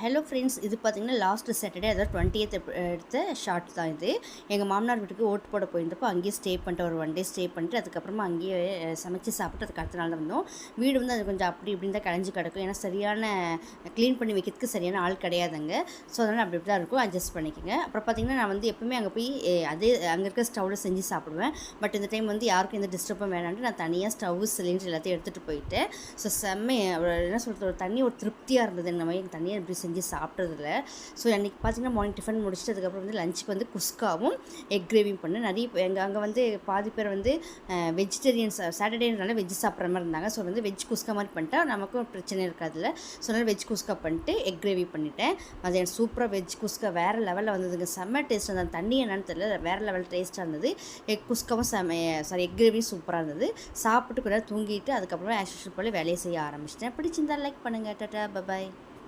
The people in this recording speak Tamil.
ஹலோ ஃப்ரெண்ட்ஸ், இது பார்த்தீங்கன்னா லாஸ்ட் சாட்டர்டே அதாவது 20th எடுத்த ஷார்ட் தான் இது. எங்கள் மாமனார் வீட்டுக்கு ஓட்டு போட போயிருந்தப்போ அங்கேயே ஸ்டே பண்ணிட்டு ஒரு 1 டே ஸ்டே பண்ணிட்டு அதுக்கப்புறமா அங்கேயே சமைச்சு சாப்பிட்டு அதுக்கு அடுத்த நாள் தான் வந்தோம். வீடு வந்து அது கொஞ்சம் அப்படி இப்படின்னு தான் கலைஞ்சு கிடக்கும். ஏன்னா சரியான க்ளீன் பண்ணி வைக்கிறதுக்கு சரியான ஆள் கிடையாதுங்க. ஸோ அதனால் அப்படி இப்படி தான் இருக்கும், அட்ஜஸ்ட் பண்ணிக்கோங்க. அப்புறம் பார்த்தீங்கன்னா நான் வந்து எப்பவுமே அங்கே போய் அதே அங்கே இருக்க ஸ்டவ்வில் செஞ்சு சாப்பிடுவேன். பட் இந்த டைம் வந்து யாருக்கும் எந்த டிஸ்டர்பும் வேணான்ட்டு நான் தனியாக ஸ்டவ் சிலிண்டர் எல்லாத்தையும் எடுத்துகிட்டு போயிட்டேன். ஸோ என்ன சொல்கிறது, ஒரு தண்ணி ஒரு திருப்தியாக இருந்தது. இந்த மாதிரி தனியாக இப்படி செஞ்சு சாப்பிட்றதில்ல. ஸோ அன்றைக்கி பார்த்தீங்கன்னா மார்னிங் டிஃபன் முடிச்சுட்டு அதுக்கப்புறம் வந்து லஞ்சுக்கு வந்து குஸ்காவும் எக் கிரேவியும் பண்ணேன். நிறைய அங்கே வந்து பாதி பேர் வந்து வெஜிடேரியன்ஸ் சாட்டர்டேனால வெஜ் சாப்பிட்ற மாதிரி இருந்தாங்க. ஸோ வந்து வெஜ் குஸ்கா மாதிரி பண்ணிட்டா நமக்கும் பிரச்சனை இருக்காதுல்ல. ஸோ அதனால் வெஜ் குஸ்கா பண்ணிட்டு எக் கிரேவி பண்ணிட்டேன். அது எனக்கு சூப்பராக வெஜ் குஸ்கா வேறு லெவலில் வந்ததுங்க. செம்ம டேஸ்ட் இருந்தது. தண்ணி என்னன்னு தெரியல, வேறு லெவல் டேஸ்ட்டாக இருந்தது. எக் குஸ்காவும் எக் கிரேவியும் சூப்பராக இருந்தது. சாப்பிட்டு கூட தூங்கிட்டு அதுக்கப்புறமா ஆஸ் யூஷுவல் போல வேலையை செய்ய ஆரம்பிச்சிட்டேன். பிடிச்சிருந்தா லைக் பண்ணுங்கள். டாடா, பபாய்.